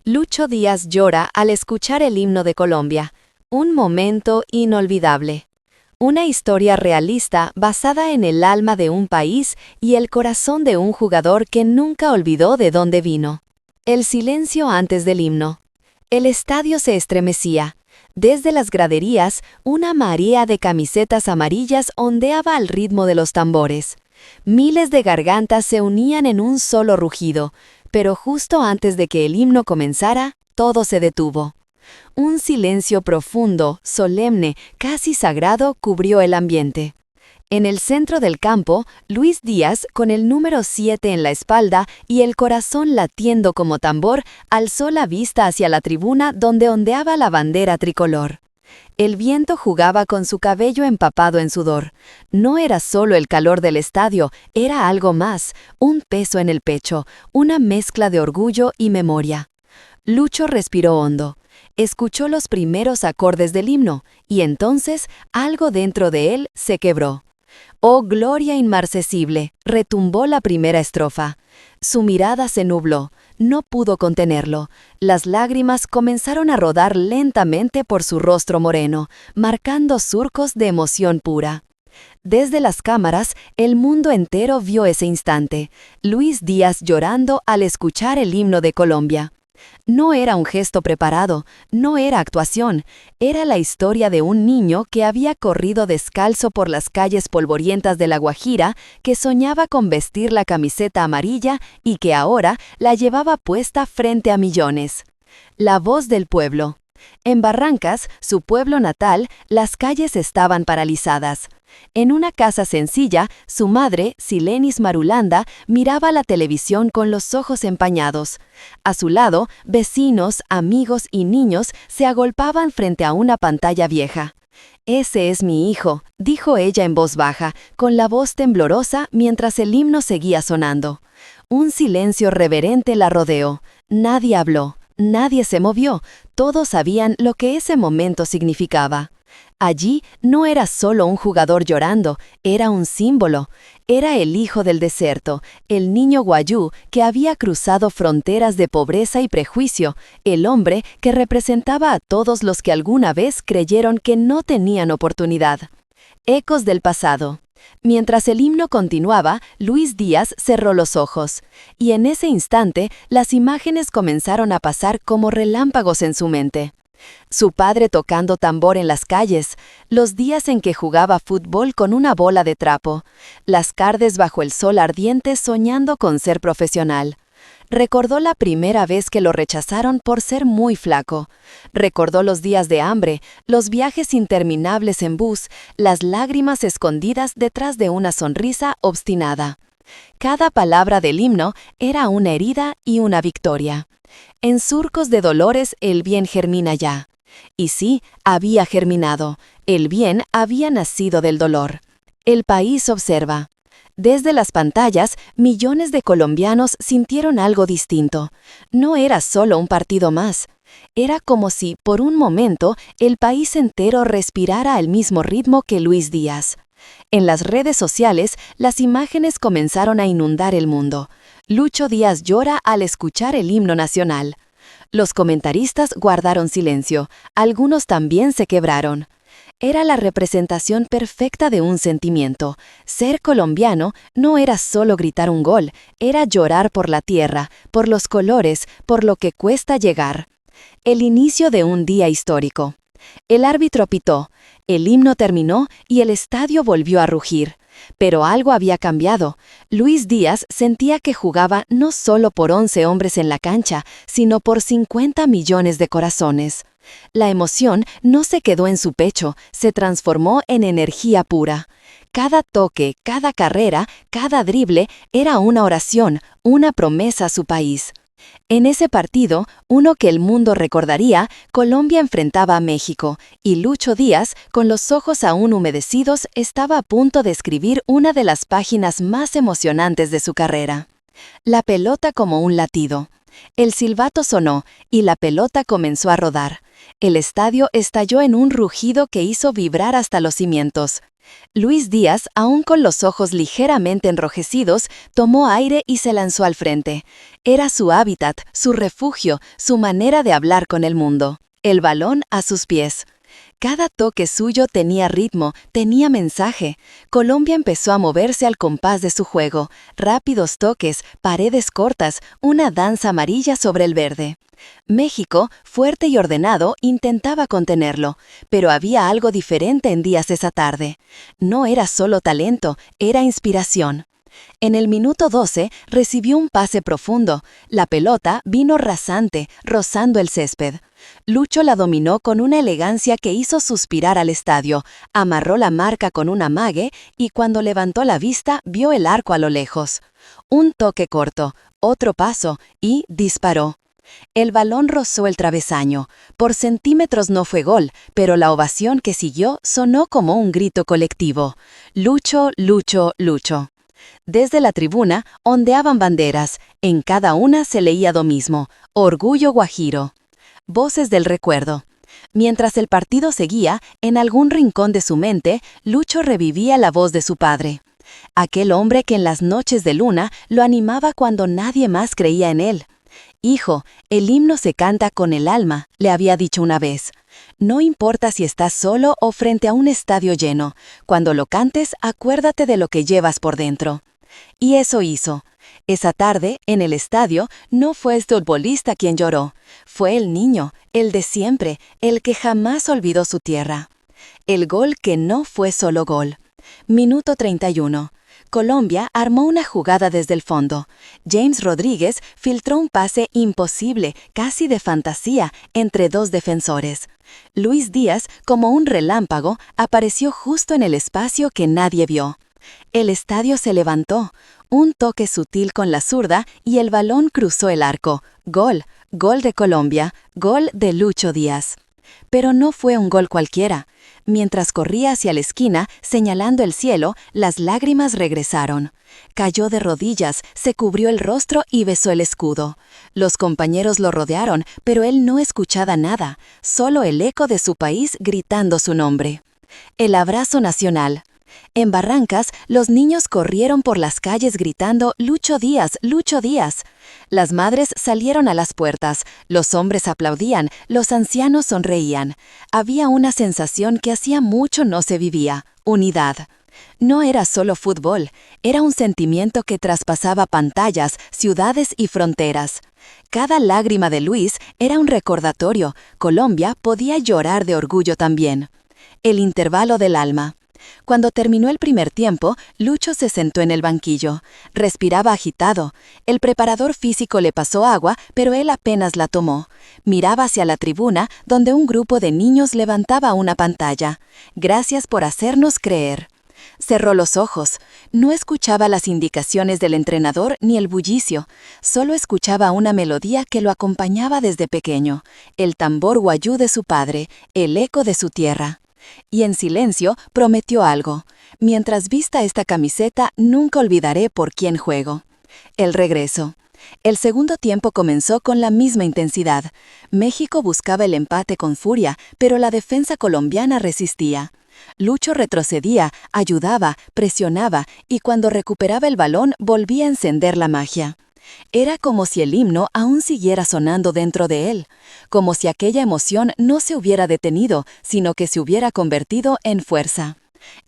Lucho Díaz llora al escuchar el himno de Colombia. Un momento inolvidable. Una historia realista basada en el alma de un país y el corazón de un jugador que nunca olvidó de dónde vino. El silencio antes del himno. El estadio se estremecía. Desde las graderías, una marea de camisetas amarillas ondeaba al ritmo de los tambores. Miles de gargantas se unían en un solo rugido, pero justo antes de que el himno comenzara, todo se detuvo. Un silencio profundo, solemne, casi sagrado cubrió el ambiente. En el centro del campo, Luis Díaz, con el número 7 en la espalda y el corazón latiendo como tambor, alzó la vista hacia la tribuna donde ondeaba la bandera tricolor. El viento jugaba con su cabello empapado en sudor. No era solo el calor del estadio, era algo más, un peso en el pecho, una mezcla de orgullo y memoria. Lucho respiró hondo. Escuchó los primeros acordes del himno, y entonces algo dentro de él se quebró. «Oh gloria inmarcesible», retumbó la primera estrofa. Su mirada se nubló, no pudo contenerlo. Las lágrimas comenzaron a rodar lentamente por su rostro moreno, marcando surcos de emoción pura. Desde las cámaras, el mundo entero vio ese instante. Luis Díaz llorando al escuchar el himno de Colombia. No era un gesto preparado, no era actuación, era la historia de un niño que había corrido descalzo por las calles polvorientas de La Guajira, que soñaba con vestir la camiseta amarilla y que ahora la llevaba puesta frente a millones. La voz del pueblo. En Barrancas, su pueblo natal, las calles estaban paralizadas. En una casa sencilla, su madre, Silenis Marulanda, miraba la televisión con los ojos empañados. A su lado, vecinos, amigos y niños se agolpaban frente a una pantalla vieja. «Ese es mi hijo», dijo ella en voz baja, con la voz temblorosa mientras el himno seguía sonando. Un silencio reverente la rodeó. Nadie habló, nadie se movió, todos sabían lo que ese momento significaba. Allí no era solo un jugador llorando, era un símbolo. Era el hijo del desierto, el niño guayú que había cruzado fronteras de pobreza y prejuicio, el hombre que representaba a todos los que alguna vez creyeron que no tenían oportunidad. Ecos del pasado. Mientras el himno continuaba, Luis Díaz cerró los ojos, y en ese instante las imágenes comenzaron a pasar como relámpagos en su mente. Su padre tocando tambor en las calles, los días en que jugaba fútbol con una bola de trapo, las tardes bajo el sol ardiente soñando con ser profesional. Recordó la primera vez que lo rechazaron por ser muy flaco. Recordó los días de hambre, los viajes interminables en bus, las lágrimas escondidas detrás de una sonrisa obstinada. Cada palabra del himno era una herida y una victoria. En surcos de dolores el bien germina ya. Y sí, había germinado. El bien había nacido del dolor. El país observa. Desde las pantallas, millones de colombianos sintieron algo distinto. No era solo un partido más. Era como si, por un momento, el país entero respirara al mismo ritmo que Luis Díaz. En las redes sociales, las imágenes comenzaron a inundar el mundo. Lucho Díaz llora al escuchar el himno nacional. Los comentaristas guardaron silencio, algunos también se quebraron. Era la representación perfecta de un sentimiento. Ser colombiano no era solo gritar un gol, era llorar por la tierra, por los colores, por lo que cuesta llegar. El inicio de un día histórico. El árbitro pitó, el himno terminó y el estadio volvió a rugir. Pero algo había cambiado. Luis Díaz sentía que jugaba no solo por 11 hombres en la cancha, sino por 50 millones de corazones. La emoción no se quedó en su pecho, se transformó en energía pura. Cada toque, cada carrera, cada drible era una oración, una promesa a su país. En ese partido, uno que el mundo recordaría, Colombia enfrentaba a México, y Lucho Díaz, con los ojos aún humedecidos, estaba a punto de escribir una de las páginas más emocionantes de su carrera. La pelota como un latido. El silbato sonó, y la pelota comenzó a rodar. El estadio estalló en un rugido que hizo vibrar hasta los cimientos. Luis Díaz, aún con los ojos ligeramente enrojecidos, tomó aire y se lanzó al frente. Era su hábitat, su refugio, su manera de hablar con el mundo. El balón a sus pies. Cada toque suyo tenía ritmo, tenía mensaje. Colombia empezó a moverse al compás de su juego. Rápidos toques, paredes cortas, una danza amarilla sobre el verde. México, fuerte y ordenado, intentaba contenerlo, pero había algo diferente en Díaz esa tarde. No era solo talento, era inspiración. En el minuto 12 recibió un pase profundo. La pelota vino rasante, rozando el césped. Lucho la dominó con una elegancia que hizo suspirar al estadio, amarró la marca con un amague y cuando levantó la vista vio el arco a lo lejos. Un toque corto, otro paso y disparó. El balón rozó el travesaño. Por centímetros no fue gol, pero la ovación que siguió sonó como un grito colectivo. Lucho, Lucho, Lucho. Desde la tribuna ondeaban banderas. En cada una se leía lo mismo: Orgullo Guajiro. Voces del recuerdo. Mientras el partido seguía, en algún rincón de su mente, Lucho revivía la voz de su padre. Aquel hombre que en las noches de luna lo animaba cuando nadie más creía en él. «Hijo, el himno se canta con el alma», le había dicho una vez. «No importa si estás solo o frente a un estadio lleno. Cuando lo cantes, acuérdate de lo que llevas por dentro». Y eso hizo. Esa tarde, en el estadio, no fue el futbolista quien lloró. Fue el niño, el de siempre, el que jamás olvidó su tierra. El gol que no fue solo gol. Minuto 31. Colombia armó una jugada desde el fondo. James Rodríguez filtró un pase imposible, casi de fantasía, entre dos defensores. Luis Díaz, como un relámpago, apareció justo en el espacio que nadie vio. El estadio se levantó. Un toque sutil con la zurda y el balón cruzó el arco. Gol, gol de Colombia, gol de Lucho Díaz. Pero no fue un gol cualquiera. Mientras corría hacia la esquina, señalando el cielo, las lágrimas regresaron. Cayó de rodillas, se cubrió el rostro y besó el escudo. Los compañeros lo rodearon, pero él no escuchaba nada, solo el eco de su país gritando su nombre. El abrazo nacional. En Barrancas, los niños corrieron por las calles gritando «Lucho Díaz, Lucho Díaz». Las madres salieron a las puertas, los hombres aplaudían, los ancianos sonreían. Había una sensación que hacía mucho no se vivía: unidad. No era solo fútbol, era un sentimiento que traspasaba pantallas, ciudades y fronteras. Cada lágrima de Luis era un recordatorio: Colombia podía llorar de orgullo también. El intervalo del alma. Cuando terminó el primer tiempo, Lucho se sentó en el banquillo. Respiraba agitado. El preparador físico le pasó agua, pero él apenas la tomó. Miraba hacia la tribuna, donde un grupo de niños levantaba una pantalla. «Gracias por hacernos creer». Cerró los ojos. No escuchaba las indicaciones del entrenador ni el bullicio. Solo escuchaba una melodía que lo acompañaba desde pequeño. El tambor guayú de su padre, el eco de su tierra. Y en silencio prometió algo: «Mientras vista esta camiseta, nunca olvidaré por quién juego». El regreso. El segundo tiempo comenzó con la misma intensidad. México buscaba el empate con furia, pero la defensa colombiana resistía. Lucho retrocedía, ayudaba, presionaba, y cuando recuperaba el balón volvía a encender la magia. Era como si el himno aún siguiera sonando dentro de él, como si aquella emoción no se hubiera detenido, sino que se hubiera convertido en fuerza.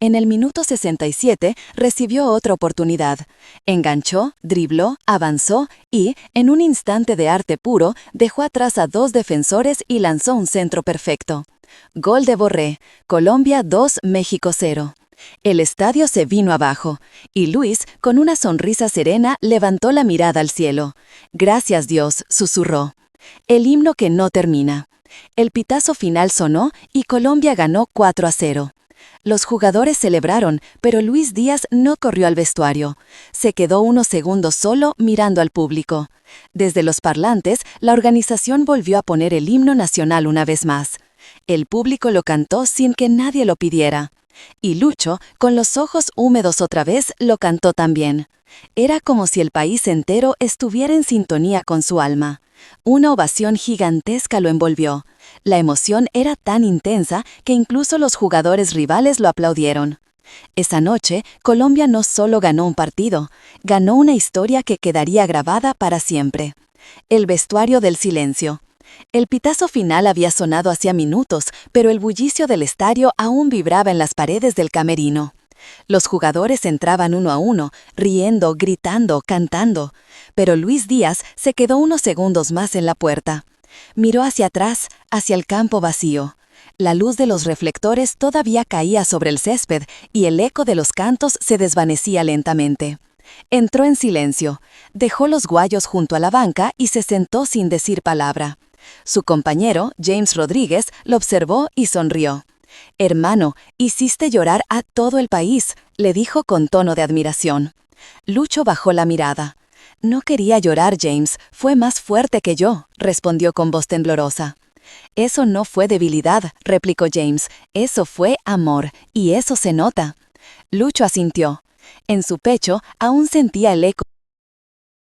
En el minuto 67 recibió otra oportunidad. Enganchó, dribló, avanzó y, en un instante de arte puro, dejó atrás a dos defensores y lanzó un centro perfecto. Gol de Borré. Colombia 2, México 0. El estadio se vino abajo, y Luis, con una sonrisa serena, levantó la mirada al cielo. «Gracias, Dios», susurró. El himno que no termina. El pitazo final sonó y Colombia ganó 4-0. Los jugadores celebraron, pero Luis Díaz no corrió al vestuario. Se quedó unos segundos solo mirando al público. Desde los parlantes, la organización volvió a poner el himno nacional una vez más. El público lo cantó sin que nadie lo pidiera. Y Lucho, con los ojos húmedos otra vez, lo cantó también. Era como si el país entero estuviera en sintonía con su alma. Una ovación gigantesca lo envolvió. La emoción era tan intensa que incluso los jugadores rivales lo aplaudieron. Esa noche, Colombia no solo ganó un partido, ganó una historia que quedaría grabada para siempre. El vestuario del silencio. El pitazo final había sonado hacía minutos, pero el bullicio del estadio aún vibraba en las paredes del camerino. Los jugadores entraban uno a uno, riendo, gritando, cantando. Pero Luis Díaz se quedó unos segundos más en la puerta. Miró hacia atrás, hacia el campo vacío. La luz de los reflectores todavía caía sobre el césped y el eco de los cantos se desvanecía lentamente. Entró en silencio, dejó los guayos junto a la banca y se sentó sin decir palabra. Su compañero, James Rodríguez, lo observó y sonrió. «Hermano, hiciste llorar a todo el país», le dijo con tono de admiración. Lucho bajó la mirada. «No quería llorar, James, fue más fuerte que yo», respondió con voz temblorosa. «Eso no fue debilidad», replicó James, «eso fue amor, y eso se nota». Lucho asintió. En su pecho aún sentía el eco